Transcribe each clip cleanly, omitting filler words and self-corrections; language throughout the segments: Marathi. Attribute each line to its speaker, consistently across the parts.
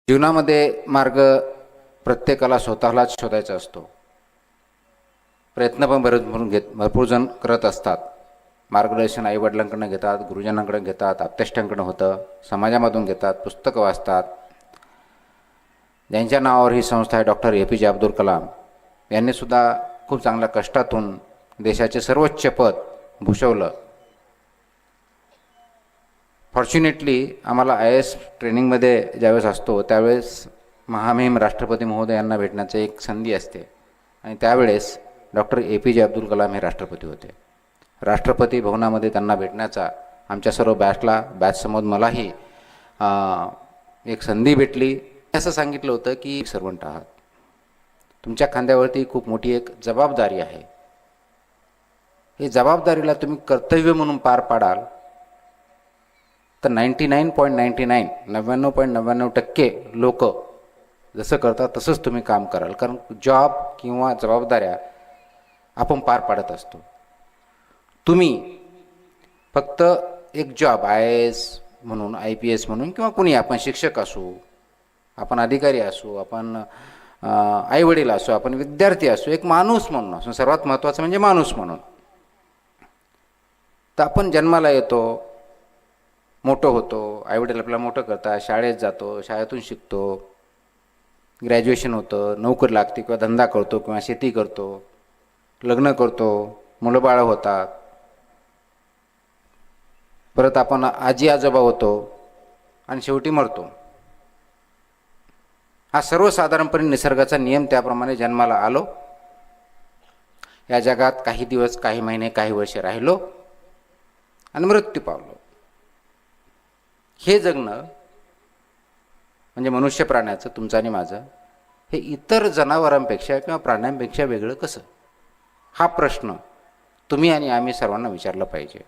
Speaker 1: जीवनामध्ये मार्ग प्रत्येकाला स्वतःलाच शोधायचा असतो. प्रयत्न पण भरपूर जण करत असतात. मार्गदर्शन आईवडिलांकडून घेतात, गुरुजनांकडून घेतात, आप्तेष्टांकडून होतं, समाजामधून घेतात, पुस्तकं वाचतात. ज्यांच्या नावावर ही संस्था आहे डॉक्टर APJ अब्दुल कलाम यांनीसुद्धा खूप चांगल्या कष्टातून देशाचे सर्वोच्च पद भूषवलं. फॉर्च्युनेटली आम्हाला IAS ट्रेनिंगमध्ये ज्यावेळेस असतो त्यावेळेस महामहिम राष्ट्रपती महोदयांना भेटण्याची एक संधी असते आणि त्यावेळेस डॉक्टर APJ अब्दुल कलाम हे राष्ट्रपती होते. राष्ट्रपती भवनामध्ये त्यांना भेटण्याचा आमच्या सर्व बॅचसमोर मलाही एक संधी भेटली. असं सांगितलं होतं की सर्वंट आहात, तुमच्या खांद्यावरती खूप मोठी एक जबाबदारी आहे. ही जबाबदारीला तुम्ही कर्तव्य म्हणून पार पाडाल तर 99.99% लोक जसं करतात तसंच तुम्ही काम कराल. कारण जॉब किंवा जबाबदाऱ्या आपण पार पाडत असतो. तुम्ही फक्त एक जॉब IAS म्हणून, IPS म्हणून किंवा कुणी, आपण शिक्षक असू, आपण अधिकारी असू, आपण आईवडील असू, आपण विद्यार्थी असू, एक माणूस म्हणून असू, सर्वात महत्त्वाचं म्हणजे माणूस म्हणून. तर आपण जन्माला येतो, मोठं होतो, आईवडील आपल्याला मोठं करतात, शाळेत जातो, शाळेतून शिकतो, ग्रॅज्युएशन होतं, नोकरी लागते किंवा धंदा करतो किंवा शेती करतो, लग्न करतो, मुलं बाळं होतात, परत आपण आजी आजोबा होतो आणि शेवटी मरतो. हा सर्वसाधारणपणे निसर्गाचा नियम. त्याप्रमाणे जन्माला आलो, या जगात काही दिवस, काही महिने, काही वर्षे राहिलो आणि मृत्यू पावलो. हे जगणं म्हणजे मनुष्य प्राण्याचं, तुमचं आणि माझं, हे इतर जनावरांपेक्षा किंवा प्राण्यांपेक्षा वेगळं कसं? हा प्रश्न तुम्ही आणि आम्ही सर्वांना विचारला पाहिजे.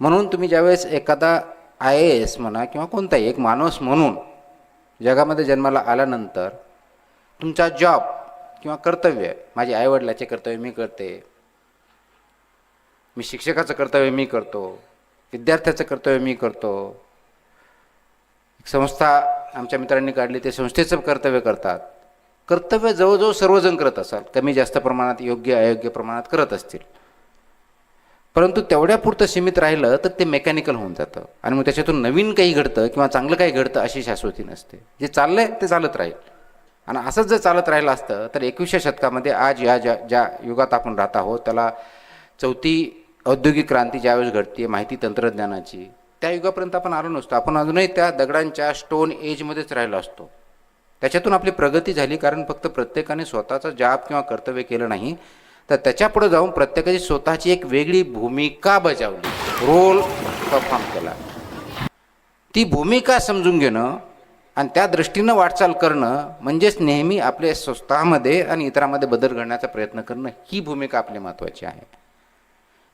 Speaker 1: म्हणून तुम्ही ज्यावेळेस एखादा IAS म्हणा किंवा कोणताही एक माणूस म्हणून जगामध्ये जन्माला आल्यानंतर तुमचा जॉब किंवा कर्तव्य, माझे आईवडिलाचे कर्तव्य मी करते, मी शिक्षकाचं कर्तव्य मी करतो, विद्यार्थ्याचं कर्तव्य मी करतो, संस्था आमच्या मित्रांनी काढली ते संस्थेचं कर्तव्य करतात. कर्तव्य जवळजवळ सर्वजण करत असाल, कमी जास्त प्रमाणात, योग्य अयोग्य प्रमाणात करत असतील. परंतु तेवढ्यापुरतं सीमित राहिलं तर ते मेकॅनिकल होऊन जातं आणि मग त्याच्यातून नवीन काही घडतं किंवा चांगलं काही घडतं अशी शाश्वती नसते. जे चाललंय ते चालत राहील. आणि असंच जर चालत राहिलं असतं तर 21व्या शतकामध्ये आज ज्या युगात आपण राहत आहोत त्याला चौथी औद्योगिक क्रांती ज्यावेळेस घडते माहिती तंत्रज्ञानाची, त्या युगापर्यंत आपण आलो नसतो. आपण अजूनही त्या दगडांच्या स्टोन एजमध्येच राहिलो असतो. त्याच्यातून आपली प्रगती झाली कारण फक्त प्रत्येकाने स्वतःचा जॉब किंवा कर्तव्य केलं नाही, तर त्याच्यापुढे जाऊन प्रत्येकाची स्वतःची एक वेगळी भूमिका बजावली, रोल परफॉर्म केला. ती भूमिका समजून घेणं आणि त्या दृष्टीनं वाटचाल करणं म्हणजेच नेहमी आपले स्वतःमध्ये आणि इतरांमध्ये बदल घडण्याचा प्रयत्न करणं, ही भूमिका आपली महत्त्वाची आहे.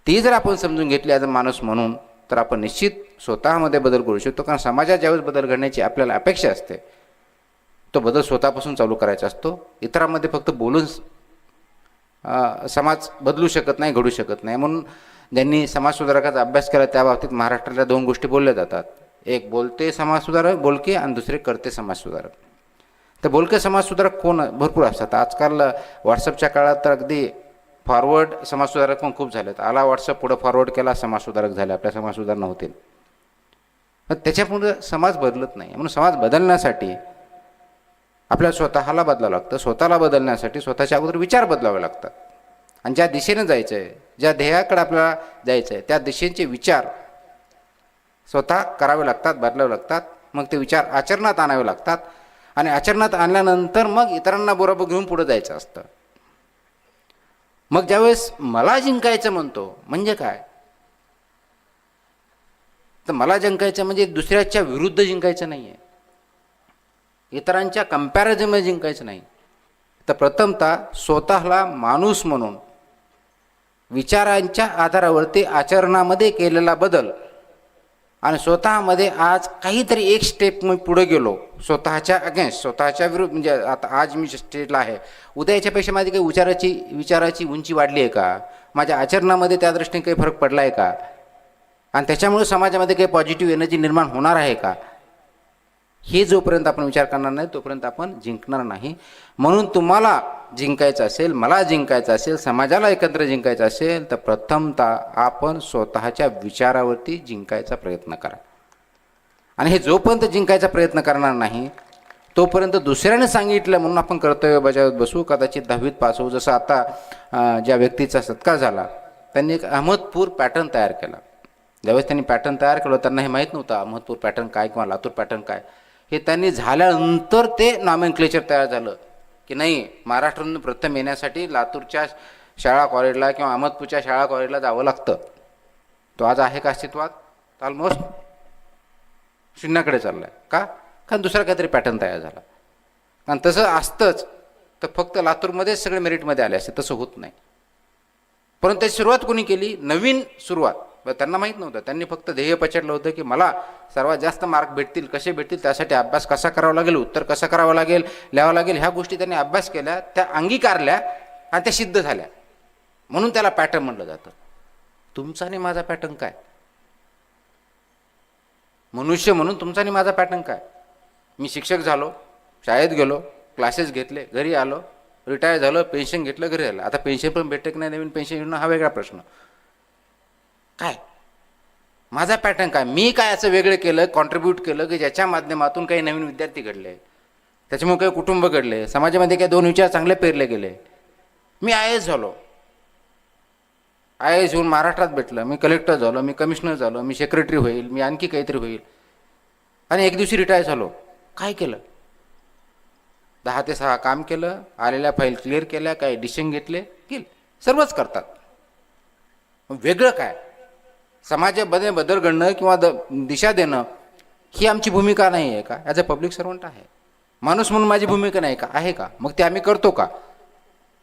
Speaker 1: ती जर आपण समजून घेतली ॲज अ माणूस म्हणून तर आपण निश्चित स्वतःमध्ये बदल करू शकतो. कारण समाजात ज्यावेळेस बदल घडण्याची आपल्याला अपेक्षा असते तो बदल स्वतःपासून चालू करायचा असतो. इतरांमध्ये फक्त बोलून समाज बदलू शकत नाही, घडू शकत नाही. म्हणून ज्यांनी समाजसुधारकाचा अभ्यास केला त्या बाबतीत महाराष्ट्रातल्या 2 गोष्टी बोलल्या जातात. एक बोलते समाजसुधारक, बोलके, आणि दुसरे करते समाजसुधारक. तर बोलके समाजसुधारक कोण? भरपूर असतात. आजकाल व्हॉट्सअपच्या काळात तर अगदी फॉरवर्ड समाजसुधारक पण खूप झालेत. आला व्हॉट्सअप, पुढं फॉरवर्ड केला, समाजसुधारक झाले. आपल्या समाजसुधारणा होतील. पण त्याच्यापुढे समाज बदलत नाही. म्हणून समाज बदलण्यासाठी आपल्याला स्वतःला बदलावं लागतं. स्वतःला बदलण्यासाठी स्वतःच्या अगोदर विचार बदलावे लागतात. आणि ज्या दिशेनं जायचं आहे, ज्या ध्येयाकडे आपल्याला जायचं आहे, त्या दिशेचे विचार स्वतः करावे लागतात, बदलावे लागतात. मग ते विचार आचरणात आणावे लागतात आणि आचरणात आणल्यानंतर मग इतरांना बरोबर घेऊन पुढे जायचं असतं. मग ज्यावेळेस मला जिंकायचं म्हणतो म्हणजे काय? तर मला जिंकायचं म्हणजे दुसऱ्याच्या विरुद्ध जिंकायचं नाही आहे, इतरांच्या कंपॅरिझनमध्ये जिंकायचं नाही. तर प्रथमतः स्वतःला माणूस म्हणून विचारांच्या आधारावरती आचरणामध्ये केलेला बदल आणि स्वतःमध्ये आज काहीतरी एक स्टेप मी पुढे गेलो, स्वतःच्या अगेन्स्ट, स्वतःच्या विरुद्ध. म्हणजे आता आज मी स्टेटला आहे, उद्या याच्यापेक्षा माझी काही विचाराची उंची वाढली आहे का? माझ्या आचरणामध्ये त्या दृष्टीने काही फरक पडला आहे का? आणि त्याच्यामुळे समाजामध्ये काही पॉझिटिव्ह एनर्जी निर्माण होणार आहे का? हे जोपर्यंत आपण विचार करणार नाही तोपर्यंत आपण जिंकणार नाही. म्हणून तुम्हाला जिंकायचं असेल, मला जिंकायचं असेल, समाजाला एकत्र जिंकायचं असेल तर प्रथमतः आपण स्वतःच्या विचारावरती जिंकायचा प्रयत्न करा. आणि हे जोपर्यंत जिंकायचा प्रयत्न करणार नाही तोपर्यंत दुसऱ्याने सांगितलं म्हणून आपण कर्तव्य बजावत बसू. कदाचित 10वीत पास होऊ. जसं आता ज्या व्यक्तीचा सत्कार झाला त्यांनी एक अहमदपूर पॅटर्न तयार केला. ज्यावेळेस त्यांनी पॅटर्न तयार केलं त्यांना हे माहीत नव्हतं अहमदपूर पॅटर्न काय किंवा लातूर पॅटर्न काय. हे त्यांनी झाल्यानंतर ते नॉमेनक्लेचर तयार झालं की नाही, महाराष्ट्रातून प्रथम येण्यासाठी लातूरच्या शाळा कॉलेजला किंवा अहमदपूरच्या शाळा कॉलेजला जावं लागतं. तो आज आहे का अस्तित्वात? ऑलमोस्ट शून्याकडे चालला आहे. का? कारण दुसरा काहीतरी पॅटर्न तयार झाला. कारण तसं असतंच तर फक्त लातूरमध्येच सगळे मेरिटमध्ये आले असते. तसं होत नाही. परंतु त्याची सुरुवात कोणी केली? नवीन सुरुवात. त्यांना माहीत नव्हतं. त्यांनी फक्त ध्येय पछाडलं होतं की मला सर्वात जास्त मार्क भेटतील, कसे भेटतील, त्यासाठी अभ्यास कसा करावा लागेल, उत्तर कसं करावं लागेल, लिहावं लागेल, ह्या गोष्टी त्यांनी अभ्यास केल्या, त्या अंगीकारल्या आणि त्या सिद्ध झाल्या. म्हणून त्याला पॅटर्न म्हटलं जातं. तुमचा आणि माझा पॅटर्न काय? मनुष्य म्हणून तुमचा आणि माझा पॅटर्न काय? मी शिक्षक झालो, शाळेत गेलो, क्लासेस घेतले, घरी आलो, रिटायर झालो, पेन्शन घेतलं, घरी आलं. आता पेन्शन पण भेटते की नाही, नवीन पेन्शन योजना हा वेगळा प्रश्न. काय माझा पॅटर्न काय? मी काय असं वेगळं केलं, कॉन्ट्रीब्यूट केलं की ज्याच्या माध्यमातून काही नवीन विद्यार्थी घडले, त्याच्यामुळे काही कुटुंब घडले, समाजामध्ये काही 2 विचार चांगले पेरले गेले. मी आय एस झालो, आय एस होऊन महाराष्ट्रात भेटलं, मी कलेक्टर झालो, मी कमिशनर झालो, मी सेक्रेटरी होईल, मी आणखी काहीतरी होईल, आणि एक दिवशी रिटायर झालो. काय केलं? 10 ते 6 काम केलं, आलेल्या फाईल क्लिअर केल्या, काही डिसिजन घेतले, केले, सर्वच करतात. वेगळं काय? समाजामध्ये बदल घडणं किंवा दिशा देणं ही आमची भूमिका नाही आहे का? ॲज अ पब्लिक सर्वंट आहे. माणूस म्हणून माझी भूमिका नाही का? आहे का? मग ते आम्ही करतो का?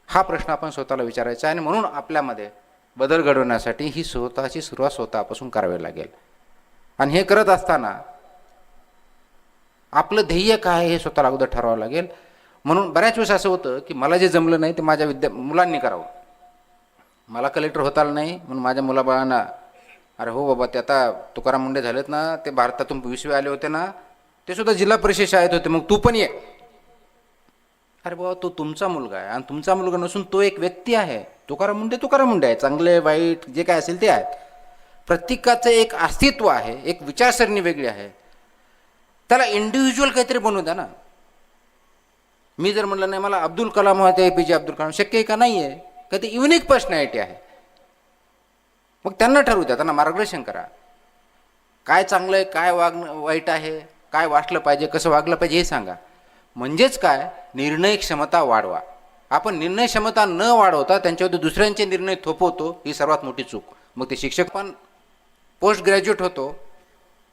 Speaker 1: हा प्रश्न आपण स्वतःला विचारायचा. आणि म्हणून आपल्यामध्ये बदल घडवण्यासाठी ही स्वतःची सुरुवात स्वतःपासून करावी लागेल. आणि हे करत असताना आपलं ध्येय काय हे स्वतःला अगोदर ठरवावं लागेल. म्हणून बऱ्याच वेळेस असं होतं की मला जे जमलं नाही ते माझ्या मुलांनी करावं. मला कलेक्टर होता आलं नाही म्हणून माझ्या मुलाबाळांना, अरे हो बाबा ते आता तुकाराम मुंडे झालेत ना, ते भारतातून 20वे आले होते ना, ते सुद्धा जिल्हा परिषद शाळेत होते, मग तू पण ये. अरे बाबा तो तुमचा मुलगा आहे आणि तुमचा मुलगा नसून तो एक व्यक्ती आहे. तुकाराम मुंडे आहे. चांगले वाईट जे काय असेल ते आहेत. प्रत्येकाचं एक अस्तित्व आहे, एक विचारसरणी वेगळी आहे. त्याला इंडिव्हिज्युअल काहीतरी बनवू द्या ना. मी जर म्हटलं नाही मला अब्दुल कलाम होते, APJ अब्दुल कलाम, शक्य आहे का? नाही आहे. का ते युनिक पर्सनॅलिटी आहे. मग त्यांना ठरवू द्या, त्यांना मार्गदर्शन करा. काय चांगलं आहे, काय वाईट आहे, काय वाटलं पाहिजे, कसं वागलं पाहिजे हे सांगा. म्हणजेच काय, निर्णय क्षमता वाढवा. आपण निर्णय क्षमता न वाढवता त्यांच्यावर दुसऱ्यांचे निर्णय थोपवतो, ही सर्वात मोठी चूक. मग ते शिक्षक पण पोस्ट ग्रॅज्युएट होतो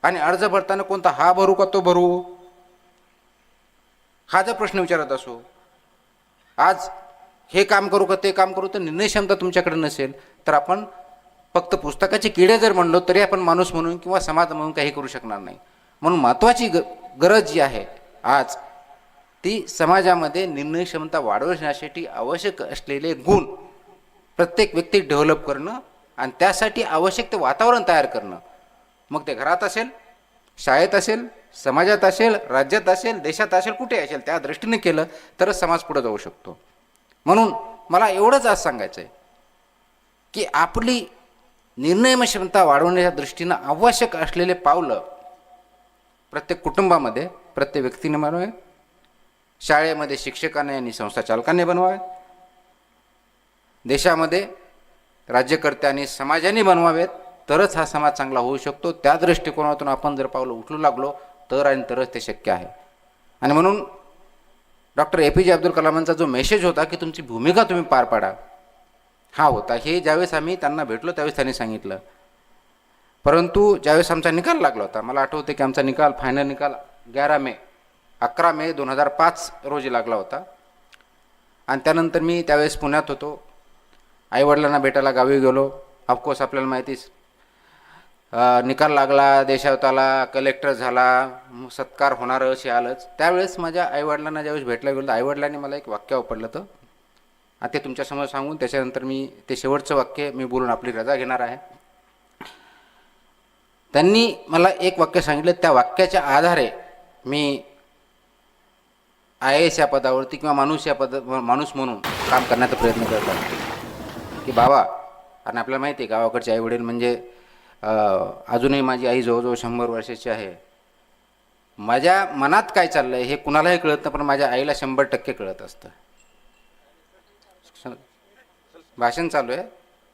Speaker 1: आणि अर्ज भरताना कोणता हा भरू का तो भरू, हा जर प्रश्न विचारत असो, आज हे काम करू का ते काम करू, तर निर्णय क्षमता तुमच्याकडे नसेल तर आपण फक्त पुस्तकाचे किडे जर म्हणलो तरी आपण माणूस म्हणून किंवा समाज म्हणून काही करू शकणार नाही. म्हणून महत्त्वाची गरज जी आहे आज ती समाजामध्ये निर्णय क्षमता वाढवण्यासाठी आवश्यक असलेले गुण प्रत्येक व्यक्ती डेव्हलप करणं आणि त्यासाठी आवश्यक ते वातावरण तयार करणं. मग ते घरात असेल, शाळेत असेल, समाजात असेल, राज्यात असेल, देशात असेल, कुठे असेल, त्या दृष्टीने केलं तरच समाज पुढे जाऊ शकतो. म्हणून मला एवढंच आज सांगायचं आहे की आपली निर्णय क्षमता वाढवण्याच्या दृष्टीनं आवश्यक असलेले पावलं प्रत्येक कुटुंबामध्ये, प्रत्येक व्यक्तीने बनवावे, शाळेमध्ये शिक्षकाने आणि संस्था चालकांनी बनवावे, देशामध्ये राज्यकर्त्यांनी समाजाने बनवावेत, तरच हा समाज चांगला होऊ शकतो. त्या दृष्टिकोनातून आपण जर पावलं उचलू लागलो तर आणि तरच ते शक्य आहे. आणि म्हणून डॉक्टर APJ अब्दुल कलामांचा जो मेसेज होता की तुमची भूमिका तुम्ही पार पाडा, हा होता. हे ज्यावेळेस आम्ही त्यांना भेटलो त्यावेळेस त्यांनी सांगितलं. परंतु ज्यावेळेस आमचा निकाल लागला होता, मला आठवते की आमचा निकाल, फायनल निकाल 11 मे 2005 रोजी लागला होता. आणि त्यानंतर मी त्यावेळेस पुण्यात होतो, आईवडिलांना भेटायला गावी गेलो. ऑफकोर्स आपल्याला माहितीच, निकाल लागला, देशावताला, कलेक्टर झाला, सत्कार होणार असे आलंच. त्यावेळेस माझ्या आईवडिलांना ज्यावेळेस भेटला गेलो, आईवडिलांनी मला एक वाक्य वापरलं होतं. आता ते तुमच्यासमोर सांगून त्याच्यानंतर मी ते शेवटचं वाक्य मी बोलून आपली रजा घेणार आहे. त्यांनी मला एक वाक्य सांगितलं, त्या वाक्याच्या आधारे मी IAS या पदावरती किंवा माणूस म्हणून काम करण्याचा प्रयत्न करत आहे की बाबा, आणि आपल्याला माहिती आहे गावाकडचे आईवडील म्हणजे अजूनही माझी आई जवळजवळ 100 वर्षाची आहे. माझ्या मनात काय चाललं आहे हे कुणालाही कळत नाही, पण माझ्या आईला 100% कळत असतं. भाषण चालू आहे,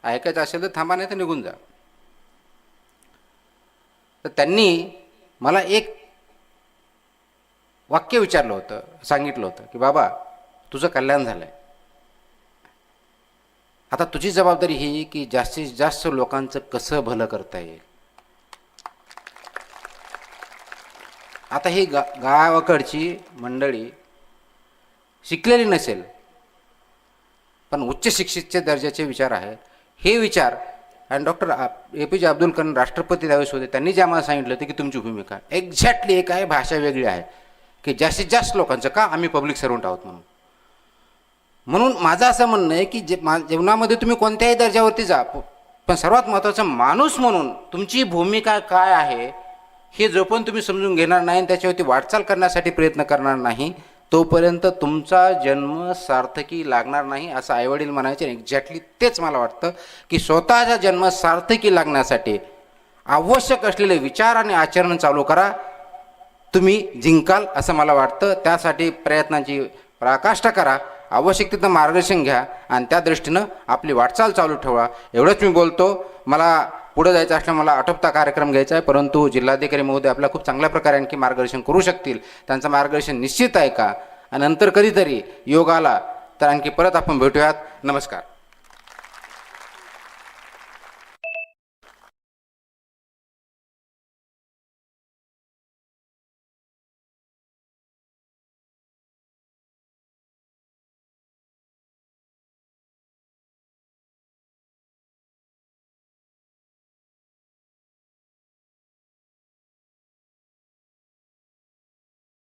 Speaker 1: ऐकायचं असेल तर थांबा, नाही तर निघून जा. तर त्यांनी मला एक वाक्य विचारलं होतं, सांगितलं होतं की बाबा तुझं कल्याण झालं आहे, आता तुझी जबाबदारी ही की जास्तीत जास्त लोकांचं कसं भलं करता येईल. आता ही गावाकडची मंडळी शिकलेली नसेल, पण उच्च शिक्षितचे दर्जाचे विचार आहेत. हे विचार आणि डॉक्टर APJ अब्दुल कलाम राष्ट्रपती त्यावेळेस होते, त्यांनी जे आम्हाला सांगितलं होतं की तुमची भूमिका एक्झॅक्टली एक आहे, भाषा वेगळी आहे की जास्तीत जास्त लोकांचं का, आम्ही पब्लिक सर्वंट आहोत म्हणून माझं असं म्हणणं आहे की जीवनामध्ये तुम्ही कोणत्याही दर्जावरती जा, पण सर्वात महत्त्वाचं माणूस म्हणून तुमची भूमिका काय आहे हे जोपर्यंत तुम्ही समजून घेणार नाही, त्याच्यावरती वाटचाल करण्यासाठी प्रयत्न करणार नाही, तोपर्यंत तुमचा जन्म सार्थकी लागणार नाही, असं आईवडील म्हणायचे. एक्झॅक्टली तेच मला वाटतं की स्वतःचा जन्म सार्थकी लागण्यासाठी आवश्यक असलेले विचार आणि आचरण चालू करा, तुम्ही जिंकाल असं मला वाटतं. त्यासाठी प्रयत्नांची पराकाष्ठा करा, आवश्यक तिथं मार्गदर्शन घ्या आणि त्या दृष्टीनं आपली वाटचाल चालू ठेवा. एवढंच मी बोलतो. मला पुढे जायचं असल्यास मला आटोपता कार्यक्रम घ्यायचा आहे, परंतु जिल्हाधिकारी महोदय आपल्याला खूप चांगल्या प्रकारे आणखी मार्गदर्शन करू शकतील. त्यांचं मार्गदर्शन निश्चित आहे का, आणि नंतर कधीतरी योग आला तर आणखी परत आपण भेटूयात. नमस्कार.